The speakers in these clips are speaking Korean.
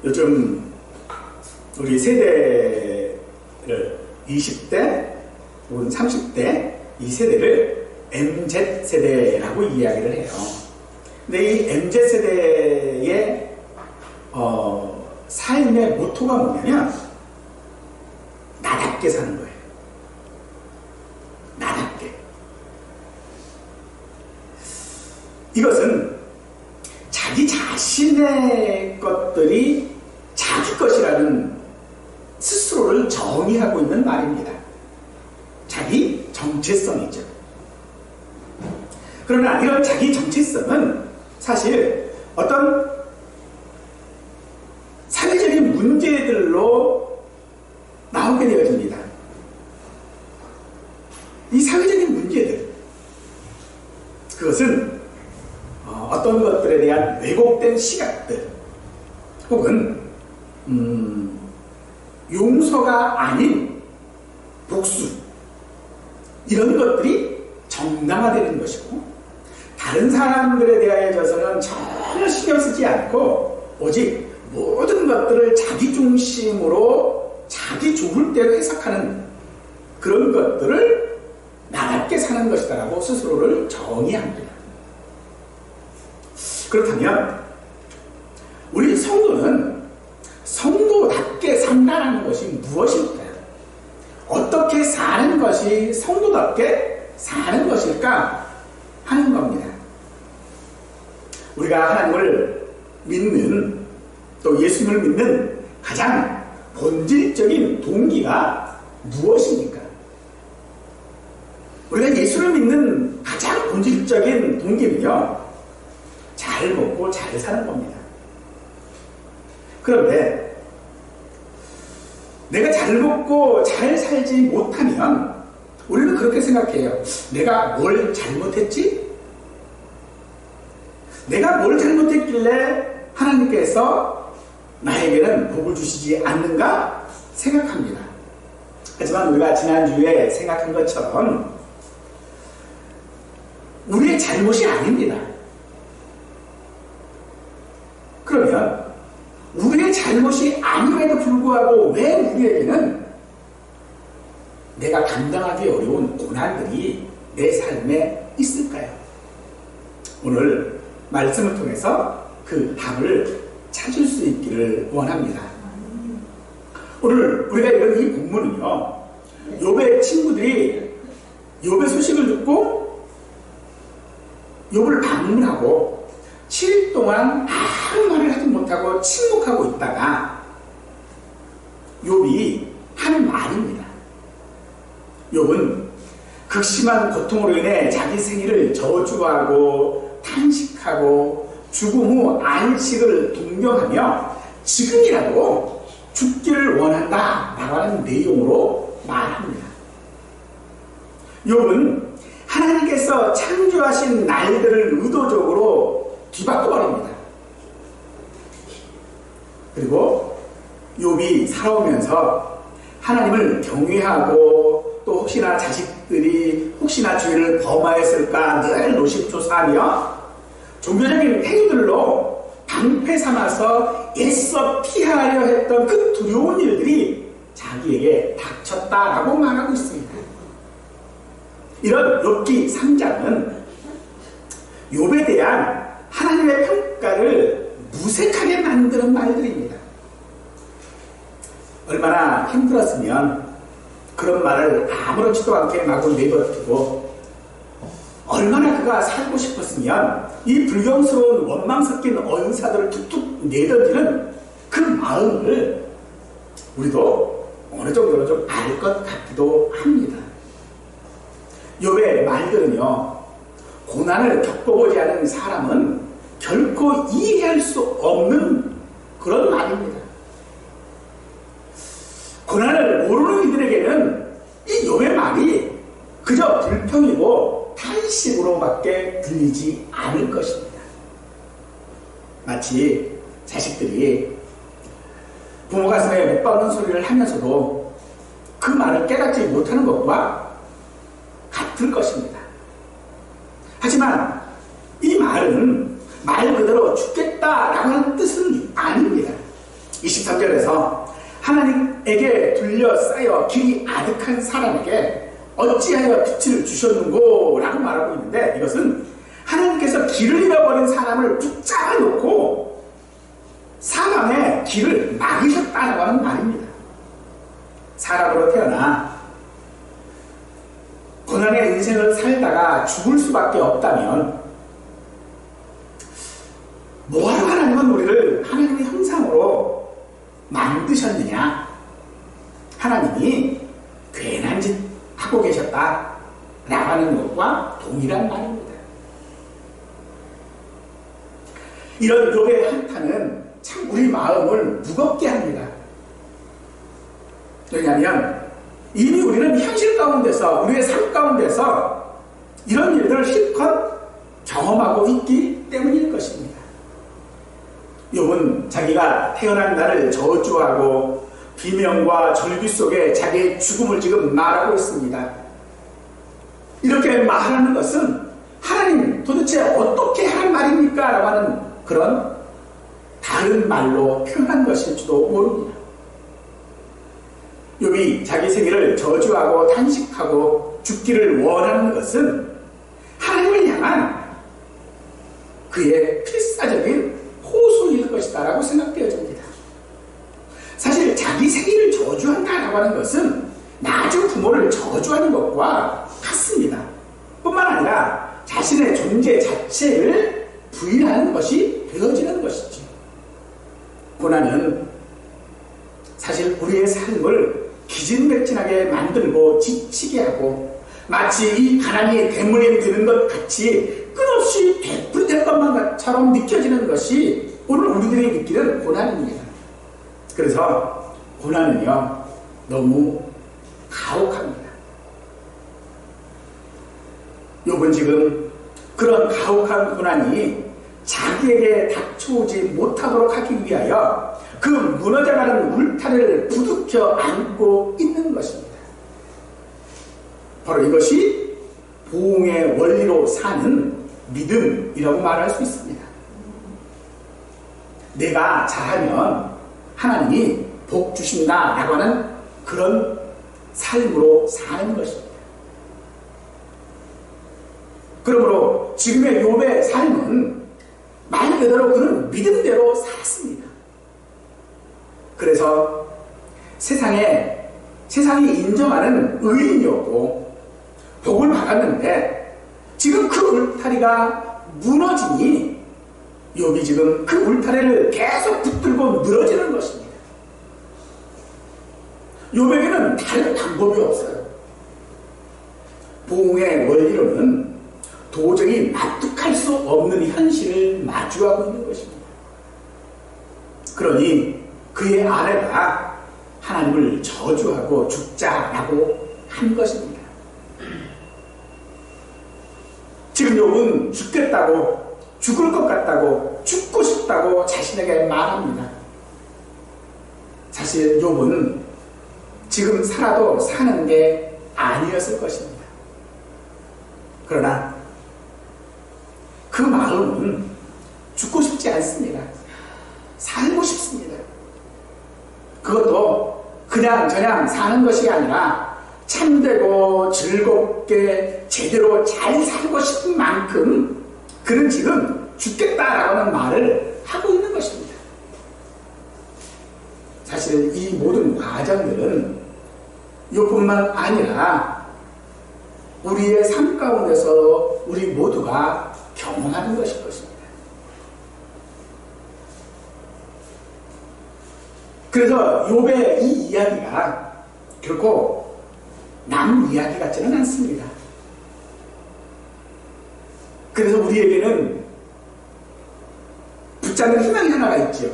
요즘 우리 세대를 20대 혹은 30대 이 세대를 MZ세대라고 이야기를 해요. 근데 이 MZ세대의 삶의 모토가 뭐냐면 나답게 사는 거예요. 나답게. 이것은 자기 자신의 것들이 자기 것이라는 스스로를 정의하고 있는 말입니다. 자기 정체성이죠. 그러나 이런 자기 정체성은 사실 어떤 사회적인 문제들로 나오게 되어집니다. 이 사회적인 문제들, 그것은 어떤 것들에 대한 왜곡된 시각들 혹은 용서가 아닌 복수, 이런 것들이 정당화되는 것이고, 다른 사람들에 대하여서는 전혀 신경 쓰지 않고 오직 모든 것들을 자기 중심으로 자기 좋을 대로 해석하는 그런 것들을 나답게 사는 것이다라고 스스로를 정의합니다. 그렇다면 우리 성도는 성도답게 산다는 것이 무엇일까요? 어떻게 사는 것이 성도답게 사는 것일까 하는 겁니다. 우리가 하나님을 믿는, 또 예수님을 믿는 가장 본질적인 동기가 무엇입니까? 우리가 예수를 믿는 가장 본질적인 동기는요, 잘 먹고 잘 사는 겁니다. 그런데 내가 잘 먹고 잘 살지 못하면 우리는 그렇게 생각해요. 내가 뭘 잘못했지? 내가 뭘 잘못했길래 하나님께서 나에게는 복을 주시지 않는가 생각합니다. 하지만 우리가 지난주에 생각한 것처럼 우리의 잘못이 아닙니다. 그러면 우리의 잘못이 아님에도 불구하고 왜 우리에게는 내가 감당하기 어려운 고난들이 내 삶에 있을까요? 오늘 말씀을 통해서 그 답을 찾을 수 있기를 원합니다. 오늘 우리가 읽은 이 본문은요, 욥의 친구들이 욥의 소식을 듣고 욥을 방문하고 7일 동안 아무 말을 하지 못하고 침묵하고 있다가 욥이 하는 말입니다. 욥은 극심한 고통으로 인해 자기 생일을 저주하고 탄식하고 죽음 후 안식을 동경하며 지금이라도 죽기를 원한다 라고 하는 내용으로 말합니다. 욥은 하나님께서 창조하신 날들을 의도적으로 뒤바꿔버립니다. 그리고 욥이 살아오면서 하나님을 경외하고 또 혹시나 자식들이 혹시나 죄를 범하였을까 늘 노심초사하며 종교적인 행위들로 방패 삼아서 애써 피하려 했던 그 두려운 일들이 자기에게 닥쳤다라고 말하고 있습니다. 이런 욥기 3장은 욥에 대한 하나님의 평가를 무색하게 만드는 말들입니다. 얼마나 힘들었으면 그런 말을 아무렇지도 않게 마구 내버리고, 얼마나 그가 살고 싶었으면 이 불경스러운 원망 섞인 언사들을 툭툭 내던지는 그 마음을 우리도 어느 정도는 좀 알 것 같기도 합니다. 욥의 말들은요, 고난을 겪어보지 않은 사람은 결코 이해할 수 없는 그런 말입니다. 고난을 모르는 이들에게는 이 욥의 말이 그저 불평이고 탄식으로밖에 들리지 않을 것입니다. 마치 자식들이 부모 가슴에 못 박는 소리를 하면서도 그 말을 깨닫지 못하는 것과 같을 것입니다. 하지만 이 말은 말 그대로 죽겠다라고 하는 뜻은 아닙니다. 23절에서 하나님에게 둘러싸여 길이 아득한 사람에게 어찌하여 빛을 주셨는고 라고 말하고 있는데, 이것은 하나님께서 길을 잃어버린 사람을 붙잡아 놓고 사람의 길을 막으셨다고 하는 말입니다. 사람으로 태어나 고난의 인생을 살다가 죽을 수밖에 없다면 뭐하러 하나님은 우리를 하나님의 형상으로 만드셨느냐? 하나님이 괜한 짓 하고 계셨다라고 하는 것과 동일한 말입니다. 이런 욥의 한탄은 참 우리 마음을 무겁게 합니다. 왜냐하면 이미 우리는 현실 가운데서, 우리의 삶 가운데서 이런 일들을 실컷 경험하고 있기 때문일 것입니다. 욥은 자기가 태어난 날을 저주하고 비명과 절규 속에 자기의 죽음을 지금 말하고 있습니다. 이렇게 말하는 것은 하나님 도대체 어떻게 할 말입니까? 라고 하는 그런 다른 말로 표현한 것일지도 모릅니다. 욥이 자기 생애를 저주하고 탄식하고 죽기를 원하는 것은 하나님을 향한 그의 필사적인 호소일 것이다 라고 생각되어집니다. 사실 자기 생애를 저주한다라고 하는 것은 낳은 부모를 저주하는 것과 같습니다. 뿐만 아니라 자신의 존재 자체를 부인하는 것이 되어지는 것이죠. 고난은 사실 우리의 삶을 기진맥진하게 만들고 지치게 하고 마치 이 가난이 대문에 드는 것 같이 끝없이 되풀이될 것만처럼 느껴지는 것이 오늘 우리들이 느끼는 고난입니다. 그래서 고난은요 너무 가혹합니다. 욥은 지금 그런 가혹한 고난이 자기에게 닥쳐오지 못하도록 하기 위하여 그 무너져가는 울타리를 부둥켜 안고 있는 것입니다. 바로 이것이 보응의 원리로 사는 믿음이라고 말할 수 있습니다. 내가 잘하면 하나님이 복 주신다라고 하는 그런 삶으로 사는 것입니다. 그러므로 지금의 욥의 삶은 말 그대로 그는 믿음대로 살았습니다. 그래서 세상이 인정하는 의인이었고 복을 받았는데 지금 그 울타리가 무너지니 욥이 지금 그 울타리를 계속 붙들고 늘어지는 것입니다. 욥에게는 다른 방법이 없어요. 보응의 원리로는 도저히 납득할 수 없는 현실을 마주하고 있는 것입니다. 그러니 그의 아내가 하나님을 저주하고 죽자라고 한 것입니다. 지금 욥은 죽겠다고, 죽을 것 같다고, 죽고 싶다고 자신에게 말합니다. 사실 욥은 지금 살아도 사는 게 아니었을 것입니다. 그러나 그 마음은 죽고 싶지 않습니다. 살고 싶습니다. 그것도 그냥 저냥 사는 것이 아니라 참되고 즐겁게 제대로 잘 살고 싶은 만큼 그는 지금 죽겠다라고 하는 말을 하고 있는 것입니다. 사실 이 모든 과정들은 욥뿐만 아니라 우리의 삶 가운데서 우리 모두가 경험하는 것일 것입니다. 그래서 욥의 이 이야기가 결코 남 이야기 같지는 않습니다. 그래서 우리에게는 붙잡는 희망이 하나가 있죠.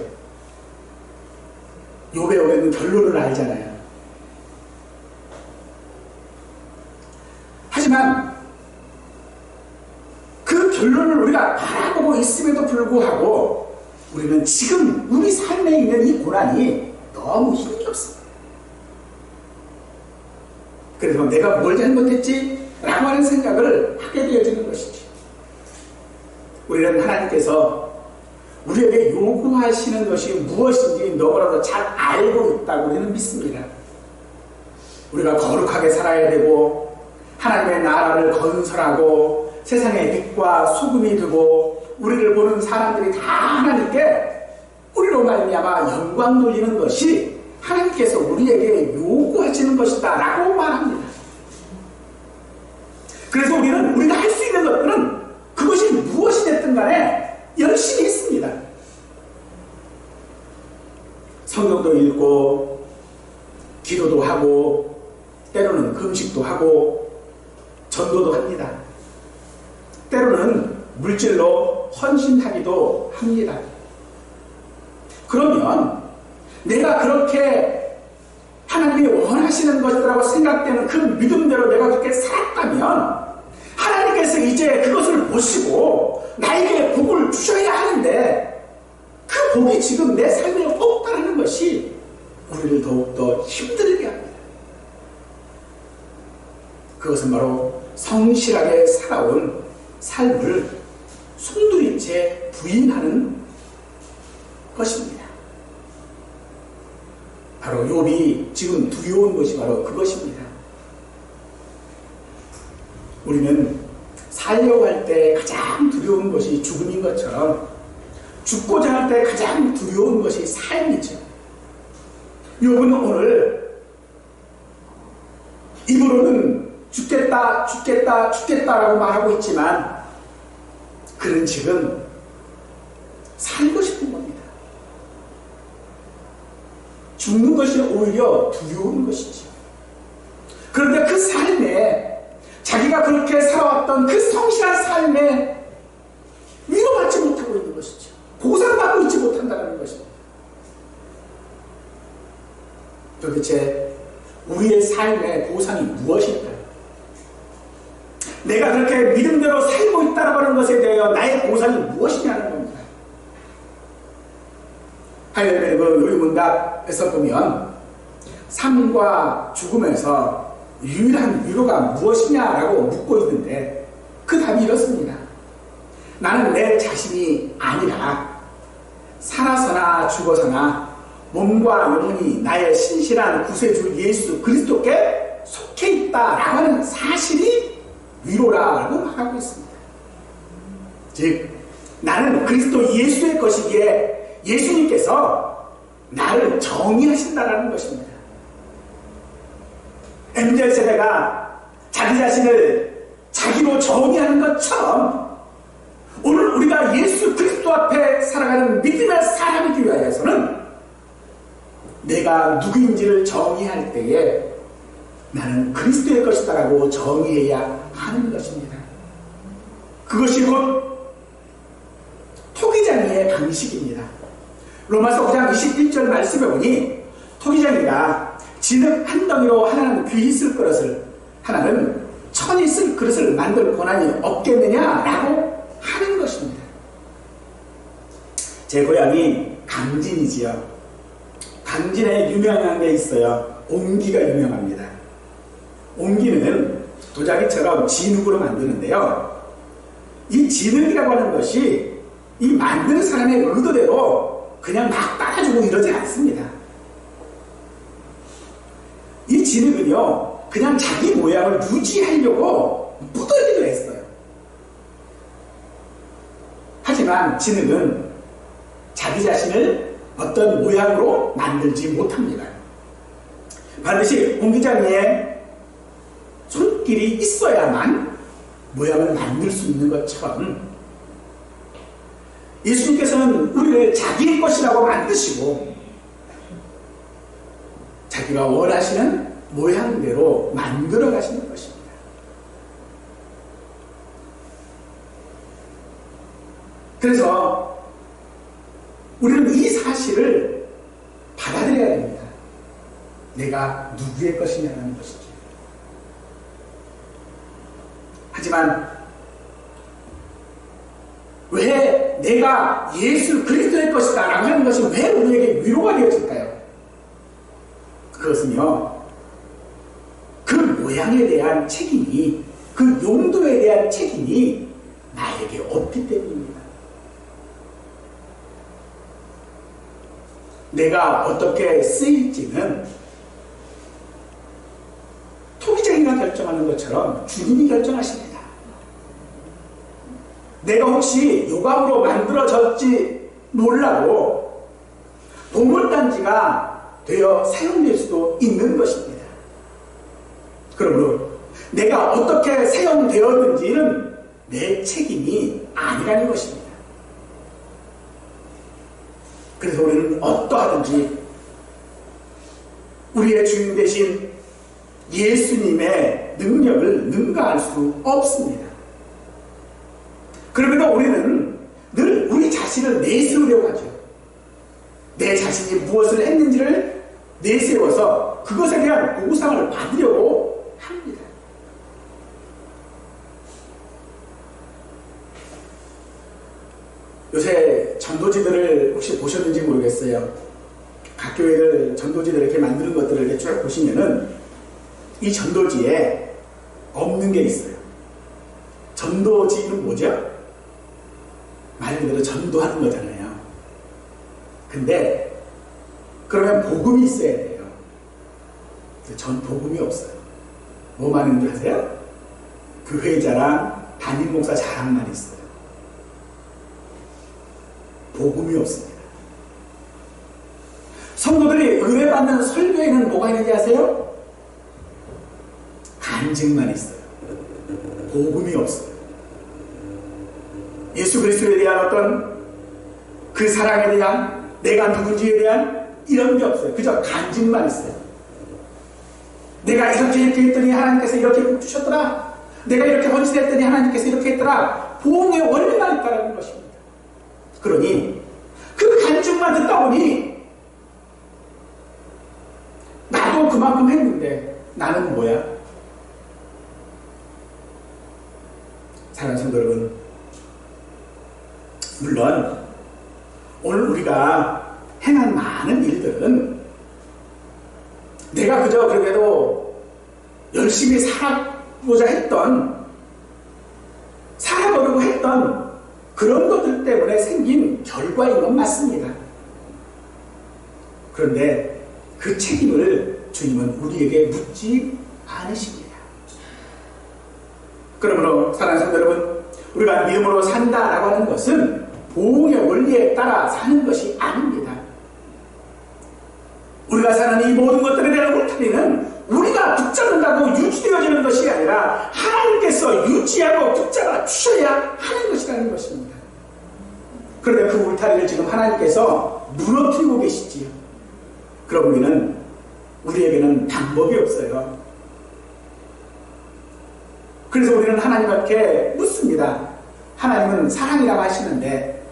욥의 오래는 결론을 알잖아요. 하지만 그 결론을 우리가 바라보고 있음에도 불구하고 우리는 지금 우리 삶에 있는 이 고난이 너무 힘겹습니다. 그래서 내가 뭘 잘못했지? 라고 하는 생각을 하게 되어지는 것이죠. 우리는 하나님께서 우리에게 요구하시는 것이 무엇인지 너무나도 잘 알고 있다고 우리는 믿습니다. 우리가 거룩하게 살아야 되고 하나님의 나라를 건설하고 세상의 빛과 소금이 되고 우리를 보는 사람들이 다 하나님께 우리로 말미암아 영광 돌리는 것이 하나님께서 우리에게 요구하시는 것이다 라고 말합니다. 그래서 우리는 우리가 할 수 있는 것들은 그것이 무엇이 됐든 간에 열심히 했습니다. 성경도 읽고 기도도 하고 때로는 금식도 하고 전도도 합니다. 때로는 물질로 헌신하기도 합니다. 그러면 내가 그렇게 하나님이 원하시는 것이라고 생각되는 그 믿음대로 내가 그렇게 살았다면 하나님께서 이제 그것을 보시고 나에게 복을 주셔야 하는데 그 복이 지금 내 삶에 없다는 것이 우리를 더욱더 힘들게 합니다. 그것은 바로 성실하게 살아온 삶을 송두리째 부인하는 것입니다. 바로 욥이 지금 두려운 것이 바로 그것입니다. 우리는 살려고 할 때 가장 두려운 것이 죽음인 것처럼 죽고자 할 때 가장 두려운 것이 삶이죠. 욥은 오늘 입으로는 죽겠다, 죽겠다, 죽겠다라고 말하고 있지만 그는 지금 살고 싶은 겁니다. 죽는 것이 오히려 두려운 것이죠. 그런데 그 삶에 자기가 그렇게 살아왔던 그 성실한 삶에 위로받지 못하고 있는 것이죠. 보상받고 있지 못한다는 것입니다. 도대체 우리의 삶의 보상이 무엇일까요? 내가 그렇게 믿음대로 살고 있다고 하는 것에 대하여 나의 보상이 무엇이냐는 겁니다. 하이델베르그 요리문답에서 보면 삶과 죽음에서 유일한 위로가 무엇이냐라고 묻고 있는데 그 답이 이렇습니다. 나는 내 자신이 아니라 살아서나 죽어서나 몸과 영혼이 나의 신실한 구세주 예수 그리스도께 속해 있다라고 하는 사실이 위로라고 말하고 있습니다. 즉 나는 그리스도 예수의 것이기에 예수님께서 나를 정의하신다라는 것입니다. MZ 세대가 자기 자신을 자기로 정의하는 것처럼 오늘 우리가 예수 그리스도 앞에 살아가는 믿음의 사람이기 위하여서는 내가 누구인지를 정의할 때에 나는 그리스도의 것이다라고 정의해야 하는 것입니다. 그것이 곧 토기장이의 방식입니다. 로마서 5장 21절 말씀에 보니 토기장이가 진흙 한 덩이로 하나는 귀히 쓸 그릇을 하나는 천이 쓸 그릇을 만들 권한이 없겠느냐라고 하는 것입니다. 제 고향이 강진이지요. 강진에 유명한 게 있어요. 옹기가 유명합니다. 옹기는 도자기처럼 진흙으로 만드는데요. 이 진흙이라고 하는 것이 이 만드는 사람의 의도대로 그냥 막 따라주고 이러지 않습니다. 이 진흙은요, 그냥 자기 모양을 유지하려고 묻어내기도 했어요. 하지만 진흙은 자기 자신을 어떤 모양으로 만들지 못합니다. 반드시 옹기장이에 손길이 있어야만 모양을 만들 수 있는 것처럼 예수님께서는 우리를 자기의 것이라고 만드시고 자기가 원하시는 모양대로 만들어 가시는 것입니다. 그래서 우리는 이 사실을 받아들여야 됩니다. 내가 누구의 것이냐는 것이죠. 하지만 왜 내가 예수 그리스도의 것이다 라고 하는 것이 왜 우리에게 위로가 되어질까요? 그것은요, 그 모양에 대한 책임이, 그 용도에 대한 책임이 나에게 없기 때문입니다. 내가 어떻게 쓰일지는 토기장이가 결정하는 것처럼 주님이 결정하십니다. 내가 혹시 요감으로 만들어졌지 몰라도 보물단지가 되어 사용될 수도 있는 것입니다. 그러므로 내가 어떻게 사용되었는지는 내 책임이 아니라는 것입니다. 그래서 우리는 어떠하든지 우리의 주인 되신 예수님의 능력을 능가할 수 없습니다. 그럼에도 우리는 늘 우리 자신을 내세우려고 하죠. 내 자신이 무엇을 했는지를 내세워서 그것에 대한 보상을 받으려고 합니다. 요새 전도지들을 혹시 보셨는지 모르겠어요. 각 교회들 전도지들 이렇게 만드는 것들을 이렇게 쭉 보시면은 이 전도지에 없는 게 있어요. 전도지는 뭐죠? 말 그대로 전도하는 거잖아요. 근데 그러면 복음이 있어야 돼요. 전 복음이 없어요. 뭐만 있는지 아세요? 교회 자랑, 담임 목사 자랑만 있어요. 복음이 없습니다. 성도들이 의뢰받는 설교에는 뭐가 있는지 아세요? 간증만 있어요. 복음이 없어요. 예수 그리스도에 대한 어떤 그 사랑에 대한 내가 누군지에 대한 이런 게 없어요. 그저 간증만 있어요. 내가 이렇게 했더니 하나님께서 이렇게 복 주셨더라. 내가 이렇게 헌신했더니 하나님께서 이렇게 했더라. 보응의 원리만 있다는 것입니다. 그러니 그 간증만 듣다 보니 나도 그만큼 했는데 나는 뭐야? 사랑하는 성도 여러분, 물론 오늘 우리가 행한 많은 일들은 내가 그저 그래도 열심히 살아보자 했던, 살아보려고 했던 그런 것들 때문에 생긴 결과인 건 맞습니다. 그런데 그 책임을 주님은 우리에게 묻지 않으십니다. 그러므로 사랑하는 성도 여러분, 우리가 믿음으로 산다라고 하는 것은 보응의 원리에 따라 사는 것이 아닙니다. 우리가 사는 이 모든 것들에 대한 울타리는 우리가 붙잡는다고 유지되어지는 것이 아니라 하나님께서 유지하고 붙잡아 주셔야 하는 것이라는 것입니다. 그런데 그 울타리를 지금 하나님께서 무너뜨리고 계시지요. 그럼 우리에게는 방법이 없어요. 그래서 우리는 하나님 앞에 묻습니다. 하나님은 사랑이라고 하시는데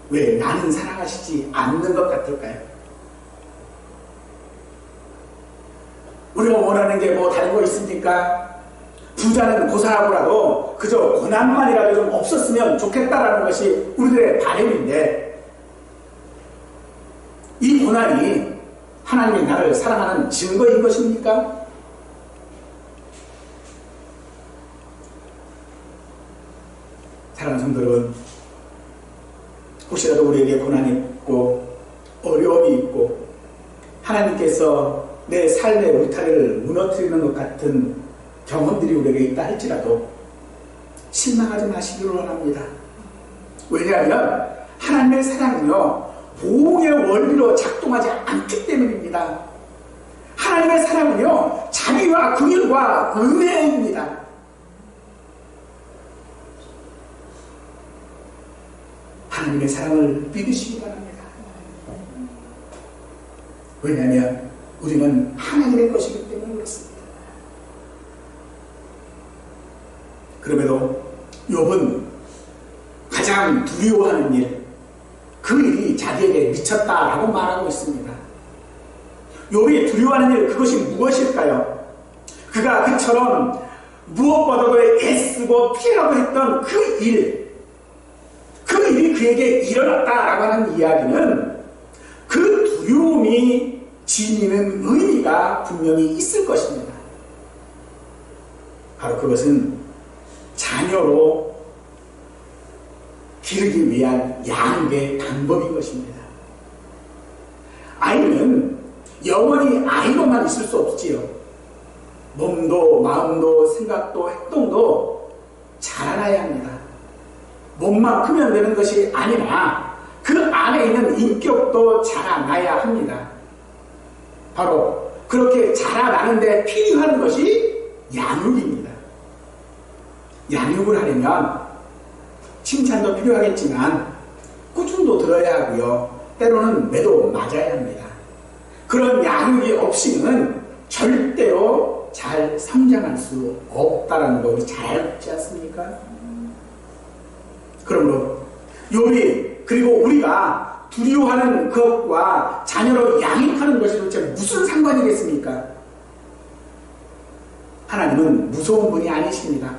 왜 나는 사랑하시지 않는 것 같을까요? 우리가 원하는 게 뭐 다른 거 있습니까? 부자는 고사하고라도 그저 고난만이라도 좀 없었으면 좋겠다라는 것이 우리들의 바람인데, 이 고난이 하나님이 나를 사랑하는 증거인 것입니까? 사랑하는 성도 여러분, 혹시라도 우리에게 고난이 있고 어려움이 있고 하나님께서 내 삶의 울타리를 무너뜨리는 것 같은 경험들이 우리에게 있다 할지라도 실망하지 마시기를 원합니다. 왜냐하면 하나님의 사랑은요, 보응의 원리로 작동하지 않기 때문입니다. 하나님의 사랑은요, 자비와 긍휼과 은혜입니다. 하나님의 사랑을 믿으시기 바랍니다. 왜냐하면 우리는 하나님의 것이기 때문에 그렇습니다. 그럼에도 욥은 가장 두려워하는 일, 그 일이 자기에게 미쳤다라고 말하고 있습니다. 욥이 두려워하는 일, 그것이 무엇일까요? 그가 그처럼 무엇보다도 애쓰고 피하고 했던 그 일, 그 일이 그에게 일어났다라고 하는 이야기는 그 두려움이 지니는 의미가 분명히 있을 것입니다. 바로 그것은 자녀로 기르기 위한 양육의 방법인 것입니다. 아이를 영원히 아이로만 있을 수 없지요. 몸도 마음도 생각도 행동도 자라나야 합니다. 몸만 크면 되는 것이 아니라 그 안에 있는 인격도 자라나야 합니다. 바로 그렇게 자라나는데 필요한 것이 양육입니다. 양육을 하려면 칭찬도 필요하겠지만 꾸중도 들어야 하고요. 때로는 매도 맞아야 합니다. 그런 양육이 없이는 절대로 잘 성장할 수 없다는 거 우리 잘 알지 않습니까? 그러므로 욥이 그리고 우리가 두려워하는 것과 자녀로 양육하는 것이 도대체 무슨 상관이겠습니까? 하나님은 무서운 분이 아니십니다.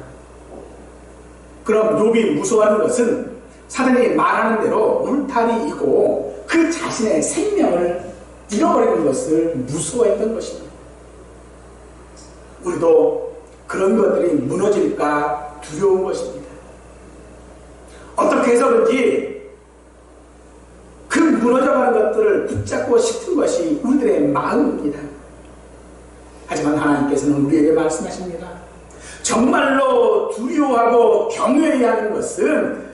그럼 욥이 무서워하는 것은 사단이 말하는 대로 울타리이고 그 자신의 생명을 잃어버리는 것을 무서워했던 것입니다. 우리도 그런 것들이 무너질까 두려운 것입니다. 어떻게 해서든지 그 무너져가는 것들을 붙잡고 싶은 것이 우리들의 마음입니다. 하지만 하나님께서는 우리에게 말씀하십니다. 정말로 두려워하고 경외해야 하는 것은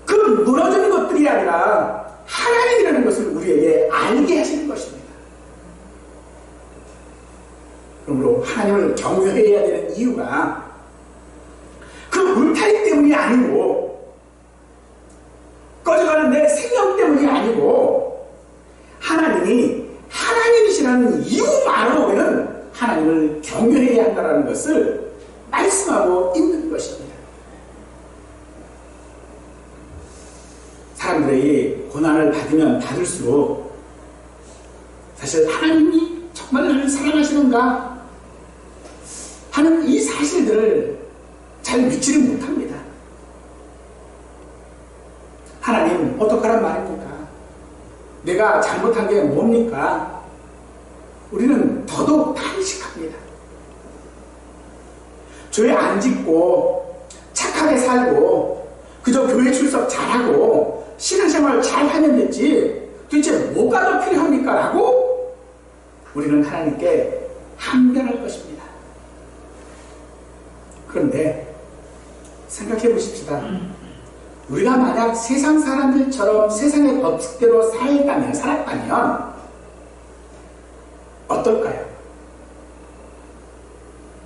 그 무너지는 것들이 아니라 하나님이라는 것을 우리에게 알게 하시는 것입니다. 그러므로 하나님을 경외해야 되는 이유가 그 울타리 때문이 아니고 꺼져가는 내 생명 때문이 아니고 하나님이 하나님이시라는 이유만으로 우리는 하나님을 경외해야 한다는 것을 말씀하고 있는 것입니다. 사람들이 고난을 받으면 받을수록 사실 하나님이 정말 나를 사랑하시는가 하는 이 사실들을 잘 믿지를 못합니다. 하나님 어떡하란 말입니까? 내가 잘못한 게 뭡니까? 우리는 더더욱 탄식합니다. 죄 안 짓고 착하게 살고 그저 교회 출석 잘하고 신앙생활 잘하면 됐지 도대체 뭐가 더 필요합니까? 라고 우리는 하나님께 항변할 것입니다. 그런데 생각해 보십시다. 우리가 만약 세상 사람들처럼 세상의 법칙대로 살았다면 어떨까요?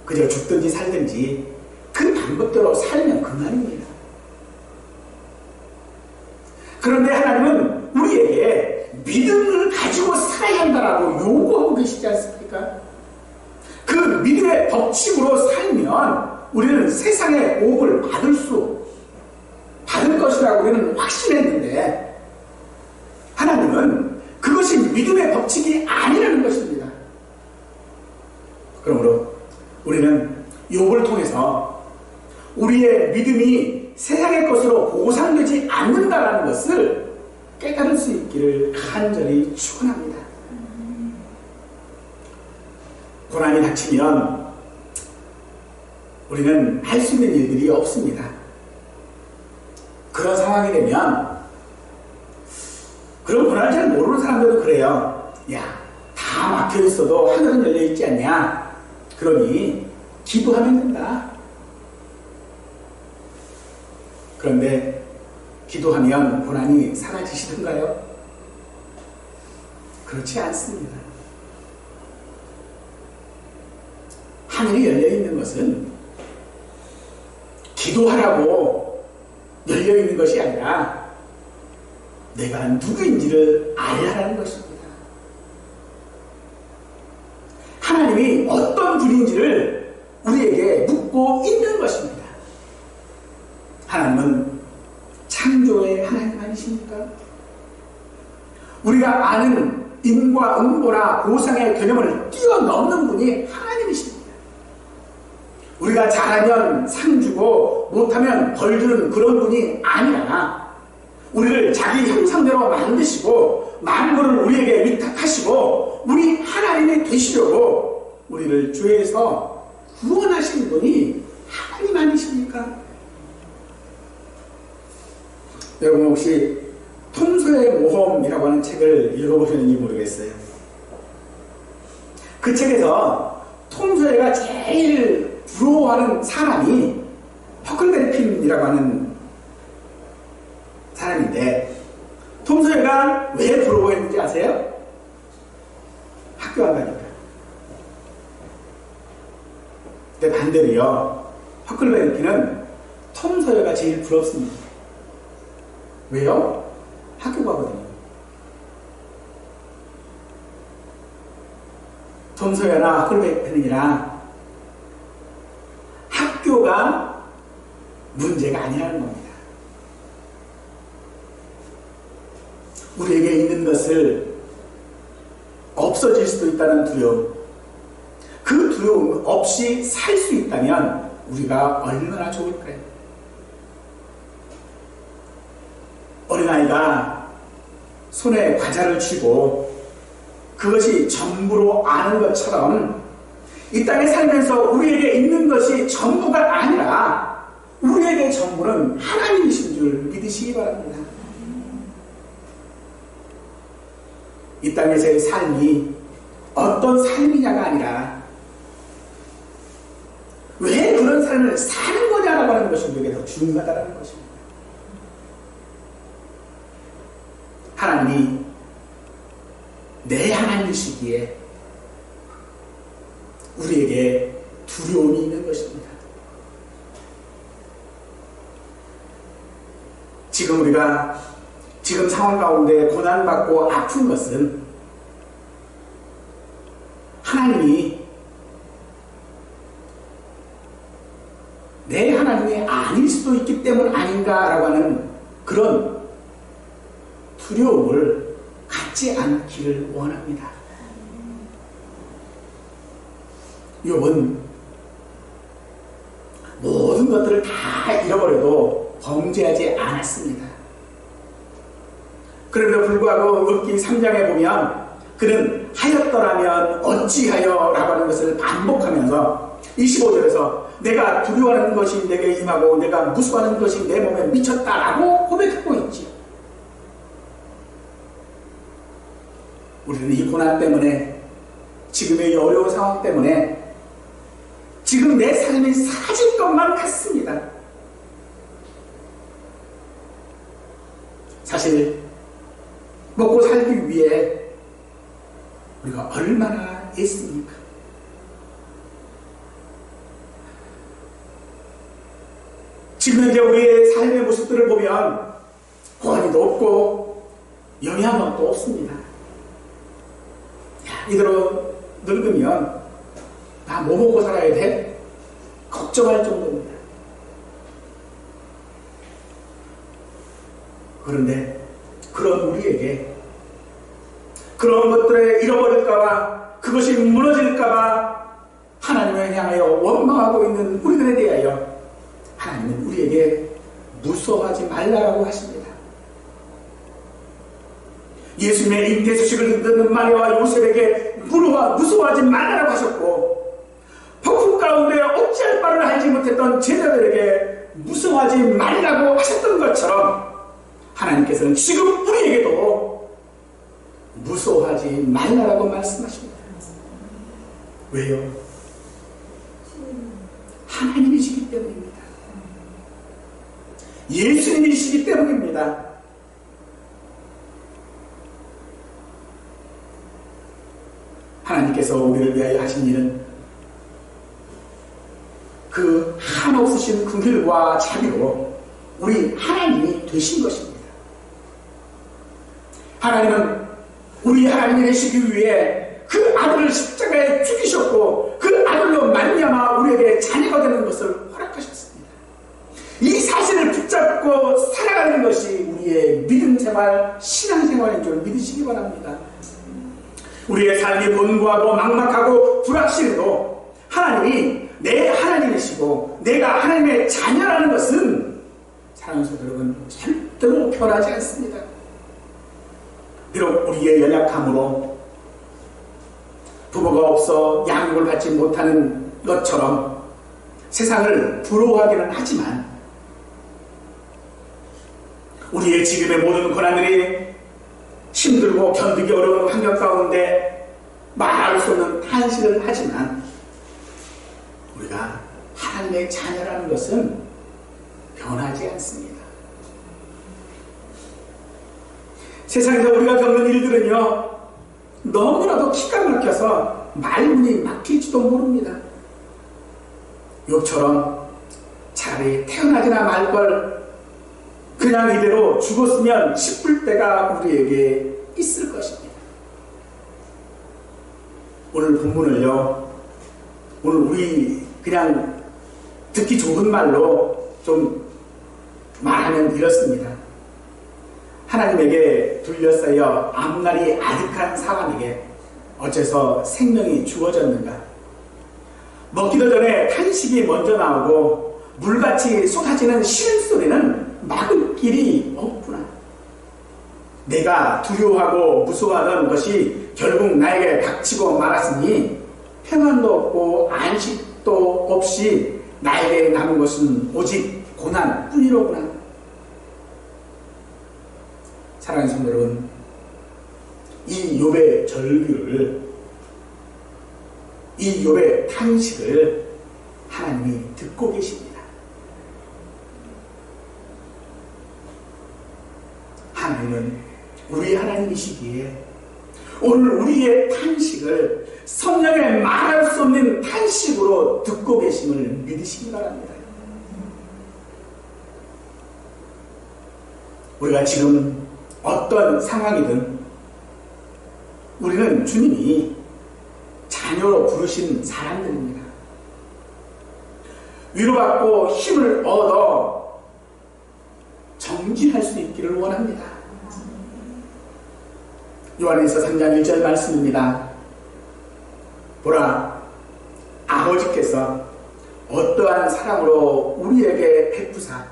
그저 죽든지 살든지 그 방법대로 살면 그만입니다. 그런데 하나님은 우리에게 믿음을 가지고 살아야 한다라고 요구하고 계시지 않습니까? 그 믿음의 법칙으로 살면 우리는 세상의 복을 받을 것이라고 우리는 확신했는데 하나님은 그것이 믿음의 법칙이 아니라는 것입니다. 그러므로 우리는 욥을 통해서 우리의 믿음이 세상의 것으로 보상되지 않는다는 것을 깨달을 수 있기를 간절히 축원합니다. 고난이 닥치면 우리는 할 수 있는 일들이 없습니다. 그런 상황이 되면 그런 고난을 잘 모르는 사람들도 그래요. 야, 다 막혀있어도 하늘은 열려있지 않냐? 그러니 기도하면 된다. 그런데 기도하면 고난이 사라지시던가요? 그렇지 않습니다. 하늘이 열려있는 것은 기도하라고 열려있는 것이 아니라 내가 누구인지를 알라는 것입니다. 하나님이 어떤 분인지를 우리에게 묻고 있는 것입니다. 하나님은 창조의 하나님 아니십니까? 우리가 아는 인과 응보나 보상의 개념을 뛰어넘는 분이 하나님이십니다. 우리가 잘하면 상 주고 못하면 벌 주는 그런 분이 아니라 우리를 자기 형상대로 만드시고 만물을 우리에게 위탁하시고 우리 하나님이 되시려고 우리를 죄에서 구원하신 분이 하나님 아니십니까? 여러분 혹시 톰소의 모험이라고 하는 책을 읽어보셨는지 모르겠어요. 그 책에서 톰소가 제일 부러워하는 사람이 허클베리 핀이라고 하는 사람인데, 톰소가 왜 부러워했는지 아세요? 학교 안 가니까. 근데 반대로요, 허클베리 핀은 톰소가 제일 부럽습니다. 왜요? 학교 가거든요. 톰소여나 허클베리핀이나 학교가 문제가 아니라는 겁니다. 우리에게 있는 것을 없어질 수도 있다는 두려움, 그 두려움 없이 살 수 있다면 우리가 얼마나 좋을까요? 어린아이가 손에 과자를 쥐고 그것이 전부로 아는 것처럼 이 땅에 살면서 우리에게 있는 것이 전부가 아니라 우리에게 전부는 하나님이신 줄 믿으시기 바랍니다. 이 땅에서의 삶이 어떤 삶이냐가 아니라 왜 그런 삶을 사는 거냐라고 하는 것이 우리에게 더 중요하다는 것입니다. 하나님이 내 하나님이시기에 우리에게 두려움이 있는 것입니다. 지금 우리가 지금 상황 가운데 고난받고 아픈 것은 하나님이 내 하나님이 아닐 수도 있기 때문 아닌가라고 하는 그런 두려움을 갖지 않기를 원합니다. 욥은 모든 것들을 다 잃어버려도 범죄하지 않았습니다. 그럼에도 불구하고 욥기 3장에 보면 그는 하였더라면 어찌하여 라고 하는 것을 반복하면서 25절에서 내가 두려워하는 것이 내게 임하고 내가 무서워하는 것이 내 몸에 미쳤다라고 고백하고 있지요. 우리는 이 고난 때문에, 지금의 이 어려운 상황 때문에 지금 내 삶이 사라질 것만 같습니다. 사실 먹고 살기 위해 우리가 얼마나 애씁니까? 지금 현재 우리의 삶의 모습들을 보면 고난이도 없고 영향도 없습니다. 이대로 늙으면 나 뭐 먹고 살아야 돼? 걱정할 정도입니다. 그런데 그런 우리에게 그런 것들을 잃어버릴까봐, 그것이 무너질까봐 하나님을 향하여 원망하고 있는 우리들에 대하여 하나님은 우리에게 무서워하지 말라고 하십니다. 예수님의 잉태 소식을 듣는 마리아와 요셉에게 무서워하지 말라고 하셨고, 폭풍 가운데 어찌할 바를 알지 못했던 제자들에게 무서워하지 말라고 하셨던 것처럼 하나님께서는 지금 우리에게도 무서워하지 말라고 말씀하십니다. 왜요? 하나님이시기 때문입니다. 예수님이시기 때문입니다. 하나님께서 우리를 위하여 하신 일은 그 한없으신 긍휼과 자비로 우리 하나님이 되신 것입니다. 하나님은 우리 하나님이 되시기 위해 그 아들을 십자가에 죽이셨고 그 아들로 말미암아 우리에게 자녀가 되는 것을 허락하셨습니다. 이 사실을 붙잡고 살아가는 것이 우리의 믿음 생활, 신앙 생활인 줄 믿으시기 바랍니다. 우리의 삶이 곤고하고 막막하고 불확실해도 하나님이 내 하나님이시고 내가 하나님의 자녀라는 것은, 사랑하는 성도 여러분, 절대로 변하지 않습니다. 비록 우리의 연약함으로 부모가 없어 양육을 받지 못하는 것처럼 세상을 부러워하기는 하지만 우리의 지금의 모든 고난들이 힘들고 견디기 어려운 환경 가운데 말할 수 없는 탄식을 하지만 우리가 하나님의 자녀라는 것은 변하지 않습니다. 세상에서 우리가 겪는 일들은요, 너무나도 기가 막혀서 말문이 막힐지도 모릅니다. 욥처럼 차라리 태어나지나 말걸 그냥 이대로 죽었으면 싶을 때가 우리에게 있을 것입니다. 오늘 본문을요, 오늘 우리 그냥 듣기 좋은 말로 좀 말하면 이렇습니다. 하나님에게 둘러싸여 앞날이 아득한 사람에게 어째서 생명이 주어졌는가? 먹기도 전에 탄식이 먼저 나오고 물같이 쏟아지는 신음소리는 막을 길이 없구나. 내가 두려워하고 무서워하던 것이 결국 나에게 닥치고 말았으니 평안도 없고 안식도 없이 나에게 남은 것은 오직 고난뿐이로구나. 사랑하는 성도 여러분, 이 욥의 절규를, 이 욥의 탄식을 하나님이 듣고 계십니다. 하나님은 우리 하나님이시기에 오늘 우리의 탄식을 성령의 말할 수 없는 탄식으로 듣고 계심을 믿으시기 바랍니다. 우리가 지금 어떤 상황이든 우리는 주님이 자녀로 부르신 사람들입니다. 위로받고 힘을 얻어 정진할 수 있기를 원합니다. 요한일서 3장 1절 말씀입니다. 보라, 아버지께서 어떠한 사랑으로 우리에게 베푸사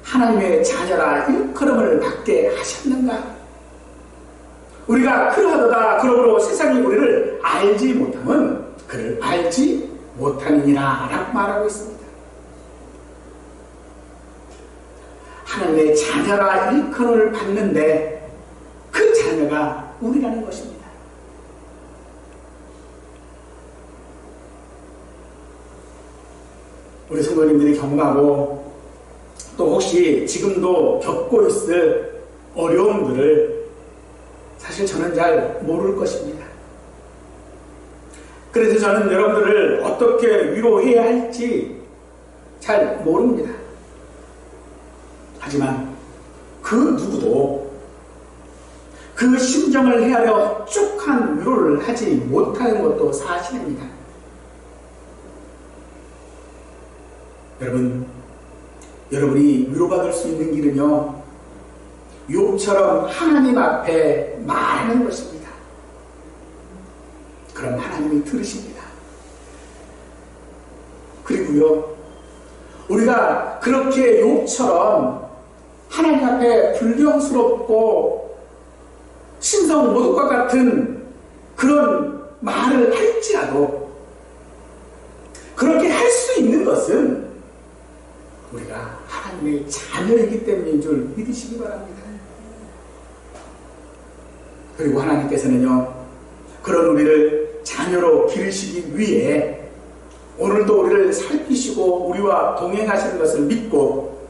하나님의 자녀라 일컬음을 받게 하셨는가? 우리가 그러하도다. 그러므로 세상이 우리를 알지 못하면 그를 알지 못하느니라 라고 말하고 있습니다. 하나님의 자녀라 일컬음을 받는데 그 자녀가 우리라는 것입니다. 우리 성도님들이 경험하고 또 혹시 지금도 겪고 있을 어려움들을 사실 저는 잘 모를 것입니다. 그래서 저는 여러분들을 어떻게 위로해야 할지 잘 모릅니다. 하지만 그 누구도 그 심정을 헤아려 흡족한 위로를 하지 못하는 것도 사실입니다. 여러분이 위로받을 수 있는 길은요, 욥처럼 하나님 앞에 말하는 것입니다. 그럼 하나님이 들으십니다. 그리고요, 우리가 그렇게 욥처럼 하나님 앞에 불경스럽고 신성 모독과 같은 그런 말을 할지라도 그렇게 할 수 있는 것은 우리가 하나님의 자녀이기 때문인 줄 믿으시기 바랍니다. 그리고 하나님께서는요, 그런 우리를 자녀로 기르시기 위해 오늘도 우리를 살피시고 우리와 동행하시는 것을 믿고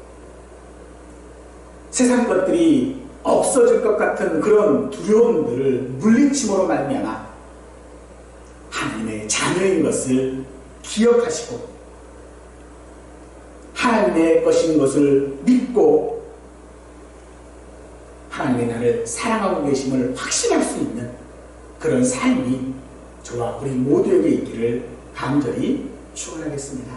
세상 것들이 없어질 것 같은 그런 두려움들을 물리침으로 말미암아 하나님의 자녀인 것을 기억하시고 하나님의 것인 것을 믿고 하나님의 나를 사랑하고 계심을 확신할 수 있는 그런 삶이 저와 우리 모두에게 있기를 간절히 축원하겠습니다.